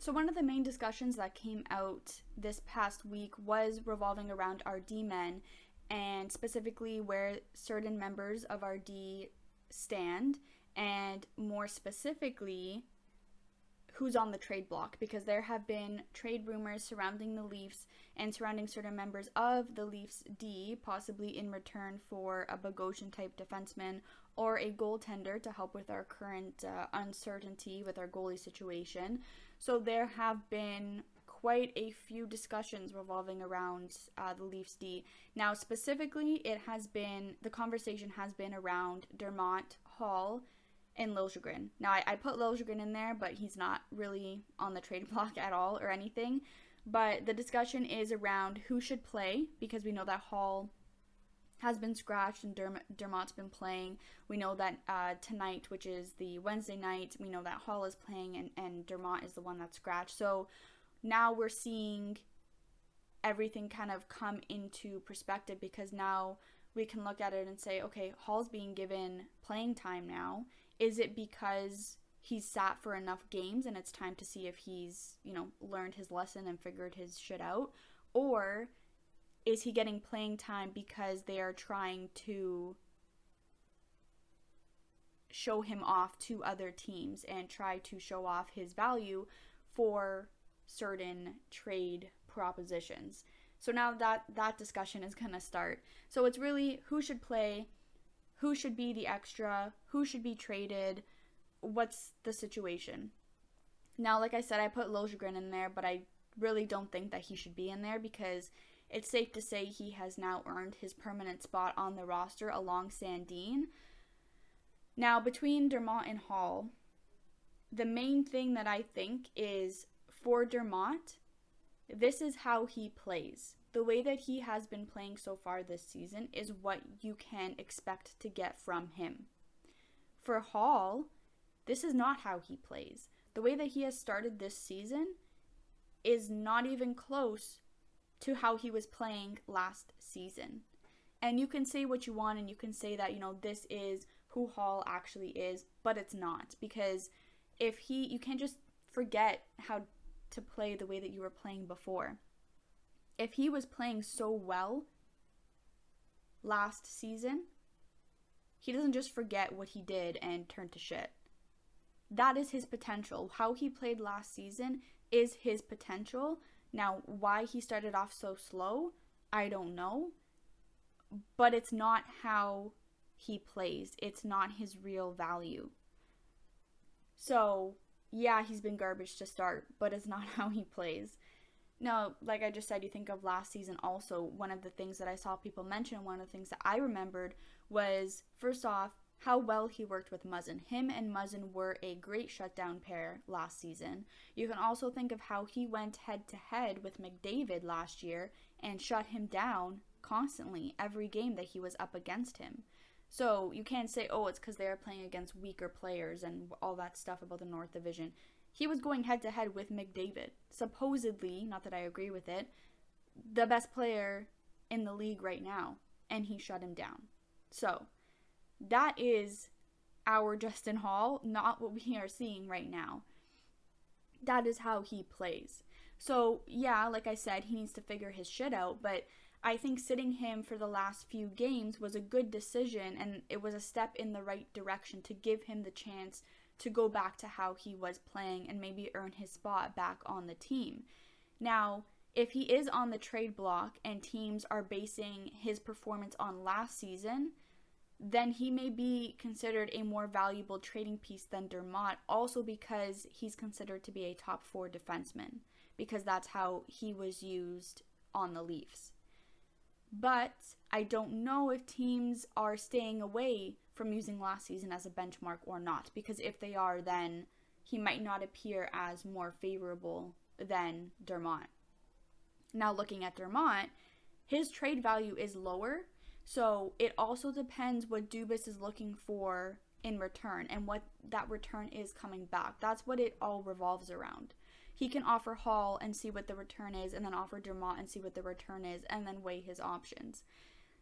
So one of the main discussions that came out this past week was revolving around our D men, and specifically where certain members of our D stand, and more specifically who's on the trade block, because there have been trade rumors surrounding the Leafs and surrounding certain members of the Leafs D, possibly in return for a Bogosian type defenseman or a goaltender to help with our current uncertainty with our goalie situation. So there have been quite a few discussions revolving around the Leafs D. Now, specifically, the conversation has been around Dermott, Holl, and Liljegren. Now, I put Liljegren in there, but he's not really on the trade block at all or anything. But the discussion is around who should play, because we know that Holl has been scratched and Dermott's been playing. We know that tonight, which is the Wednesday night, we know that Holl is playing and Dermott is the one that's scratched. So now we're seeing everything kind of come into perspective, because now we can look at it and say, okay, Holl's being given playing time now. Is it because he's sat for enough games and it's time to see if he's, learned his lesson and figured his shit out? Or is he getting playing time because they are trying to show him off to other teams and try to show off his value for certain trade propositions? So now that discussion is going to start. So it's really who should play, who should be the extra, who should be traded, what's the situation. Now, like I said, I put Liljegren in there, but I really don't think that he should be in there, because it's safe to say he has now earned his permanent spot on the roster along Sandin. Now, between Dermott and Holl, the main thing that I think is for Dermott, this is how he plays. The way that he has been playing so far this season is what you can expect to get from him. For Holl, this is not how he plays. The way that he has started this season is not even close to how he was playing last season. And you can say what you want, and you can say that, this is who Holl actually is, but it's not. Because you can't just forget how to play the way that you were playing before. If he was playing so well last season, he doesn't just forget what he did and turn to shit. That is his potential. How he played last season is his potential. Now, why he started off so slow, I don't know. But it's not how he plays. It's not his real value. So, yeah, he's been garbage to start, but it's not how he plays. Now, like I just said, you think of last season also, one of the things that I saw people mention, one of the things that I remembered was, first off, how well he worked with Muzzin. Him and Muzzin were a great shutdown pair last season. You can also think of how he went head-to-head with McDavid last year and shut him down constantly every game that he was up against him. So you can't say, it's because they are playing against weaker players and all that stuff about the North Division. He was going head-to-head with McDavid. Supposedly, not that I agree with it, the best player in the league right now. And he shut him down. So, that is our Justin Holl, not what we are seeing right now. That is how he plays. So, yeah, like I said, he needs to figure his shit out, but I think sitting him for the last few games was a good decision, and it was a step in the right direction to give him the chance to go back to how he was playing and maybe earn his spot back on the team. Now, if he is on the trade block and teams are basing his performance on last season, then he may be considered a more valuable trading piece than Dermott, also because he's considered to be a top 4 defenseman, because that's how he was used on the Leafs. But I don't know if teams are staying away from using last season as a benchmark or not, because if they are, then he might not appear as more favorable than Dermott. Now, looking at Dermott, his trade value is lower, so it also depends what Dubas is looking for in return and what that return is coming back. That's what it all revolves around. He can offer Holl and see what the return is, and then offer Dermott and see what the return is, and then weigh his options.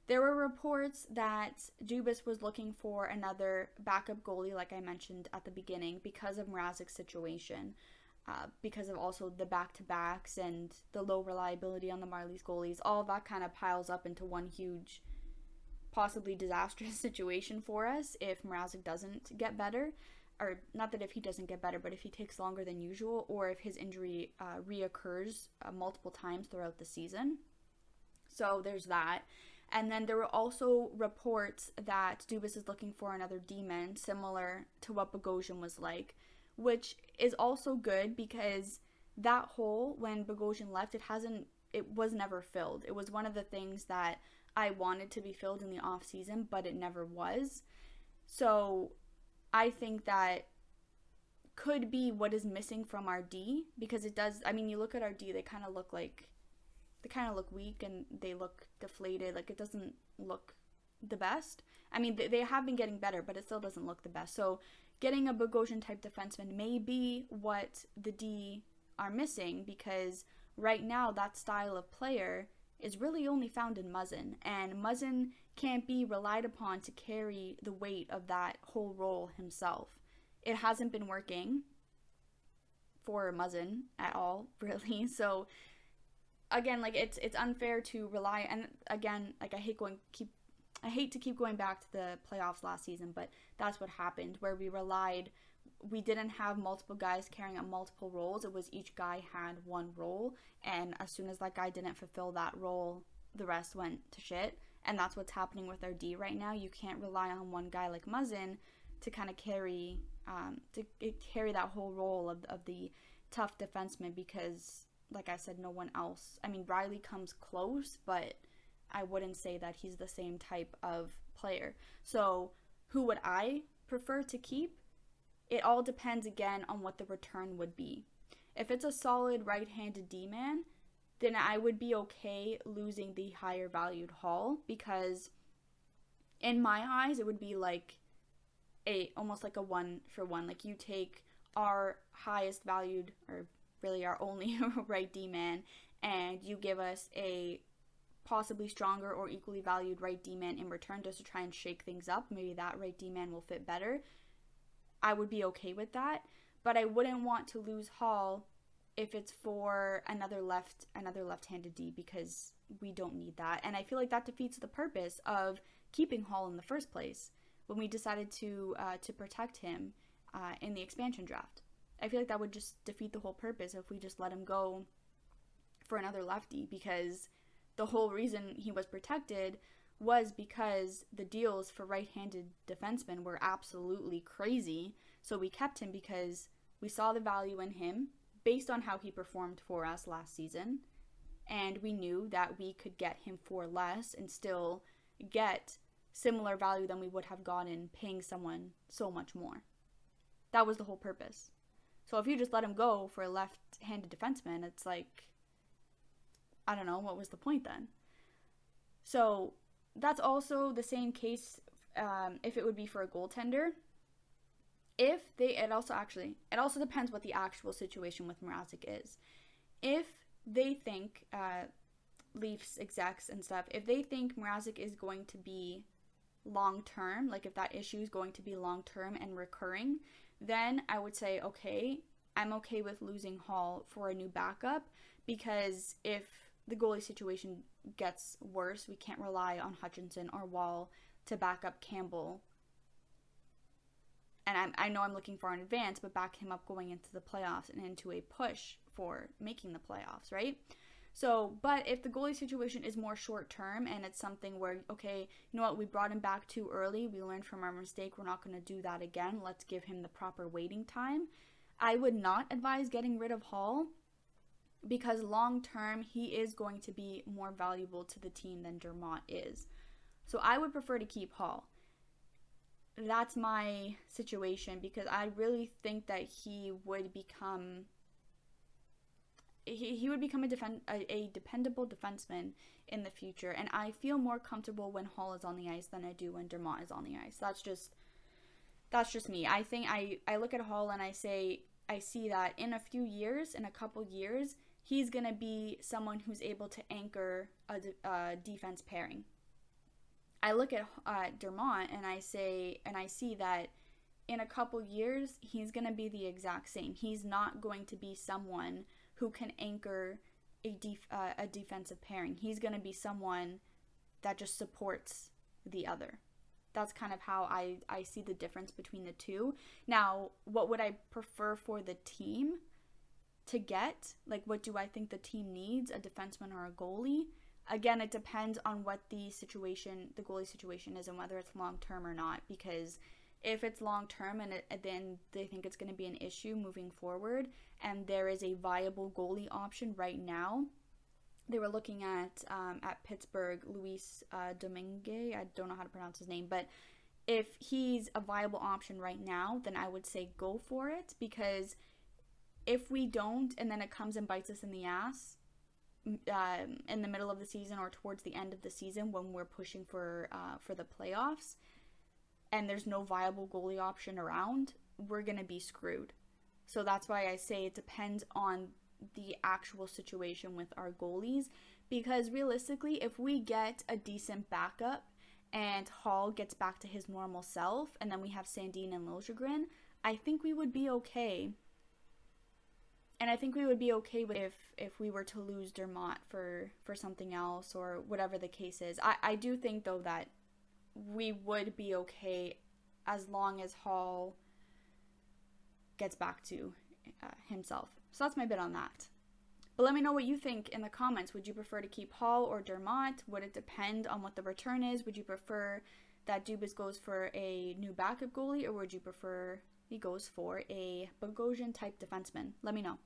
There were reports that Dubas was looking for another backup goalie, like I mentioned at the beginning, because of Mrazek's situation. because of also the back-to-backs and the low reliability on the Marlies goalies. All that kind of piles up into one huge, possibly disastrous situation for us if Mrazek doesn't get better. Or not that if he doesn't get better, but if he takes longer than usual, or if his injury reoccurs multiple times throughout the season. So there's that. And then there were also reports that Dubas is looking for another D-man, similar to what Bogosian was like, which is also good because that hole, when Bogosian left, it was never filled. It was one of the things that I wanted to be filled in the off season, but it never was. So I think that could be what is missing from our D, because it does. I mean, you look at our D, they kind of look weak and they look deflated. Like, it doesn't look the best. I mean, they have been getting better, but it still doesn't look the best. So getting a Bogosian type defenseman may be what the D are missing, because right now that style of player is really only found in Muzzin, and Muzzin can't be relied upon to carry the weight of that whole role himself. It hasn't been working for Muzzin at all, really. So again, like, it's unfair to rely, and again, like, I hate to keep going back to the playoffs last season, but that's what happened, where we didn't have multiple guys carrying out multiple roles. It was each guy had one role, and as soon as that guy didn't fulfill that role, the rest went to shit. And that's what's happening with our D right now. You can't rely on one guy like Muzzin to kind of carry that whole role of the tough defenseman, because, like I said, no one else. I mean, Riley comes close, but I wouldn't say that he's the same type of player. So who would I prefer to keep? It all depends, again, on what the return would be. If it's a solid right-handed D-man, then I would be okay losing the higher valued Holl, because in my eyes, it would be like almost like a 1-for-1. Like, you take our highest valued, or really our only right D-man, and you give us a possibly stronger or equally valued right D-man in return, just to try and shake things up. Maybe that right D-man will fit better. I would be okay with that, but I wouldn't want to lose Holl if it's for another left-handed D, because we don't need that. And I feel like that defeats the purpose of keeping Holl in the first place when we decided to protect him in the expansion draft. I feel like that would just defeat the whole purpose if we just let him go for another lefty, because the whole reason he was protected was because the deals for right-handed defensemen were absolutely crazy. So we kept him because we saw the value in him based on how he performed for us last season, and we knew that we could get him for less and still get similar value than we would have gotten paying someone so much more. That was the whole purpose. So if you just let him go for a left-handed defenseman, it's like, I don't know, what was the point then? So that's also the same case if it would be for a goaltender. It also depends what the actual situation with Mrazek is. If they think, Leafs execs and stuff, if they think Mrazek is going to be long-term, like if that issue is going to be long-term and recurring, then I would say, okay, I'm okay with losing Holl for a new backup, because if the goalie situation gets worse, we can't rely on Hutchinson or Wall to back up Campbell. And I know I'm looking far in advance, but back him up going into the playoffs and into a push for making the playoffs, right? So, but if the goalie situation is more short term and it's something where, okay, you know what, we brought him back too early, we learned from our mistake, we're not going to do that again, let's give him the proper waiting time, I would not advise getting rid of Holl, because long term he is going to be more valuable to the team than Dermott is. So I would prefer to keep Holl. That's my situation, because I really think that he would become a dependable defenseman in the future, and I feel more comfortable when Holl is on the ice than I do when Dermott is on the ice. That's just me. I think I look at Holl and I see that in a couple years, he's going to be someone who's able to anchor a defense pairing. I look at Dermott and I see that in a couple years, he's going to be the exact same. He's not going to be someone who can anchor a defensive pairing. He's going to be someone that just supports the other. That's kind of how I see the difference between the two. Now, what would I prefer for the team to get? Like, what do I think the team needs? A defenseman or a goalie? Again, it depends on what the goalie situation is and whether it's long-term or not. Because if it's long-term and then they think it's going to be an issue moving forward and there is a viable goalie option right now, they were looking at Pittsburgh, Luis Domingue. I don't know how to pronounce his name, but if he's a viable option right now, then I would say go for it, because if we don't and then it comes and bites us in the ass in the middle of the season or towards the end of the season when we're pushing for the playoffs and there's no viable goalie option around, we're going to be screwed. So that's why I say it depends on the actual situation with our goalies, because realistically, if we get a decent backup and Holl gets back to his normal self and then we have Sandin and Liljegren, I think we would be okay. And I think we would be okay with if we were to lose Dermott for something else or whatever the case is. I do think, though, that we would be okay as long as Holl gets back to himself. So that's my bit on that. But let me know what you think in the comments. Would you prefer to keep Holl or Dermott? Would it depend on what the return is? Would you prefer that Dubas goes for a new backup goalie, or would you prefer he goes for a Bogosian type defenseman? Let me know.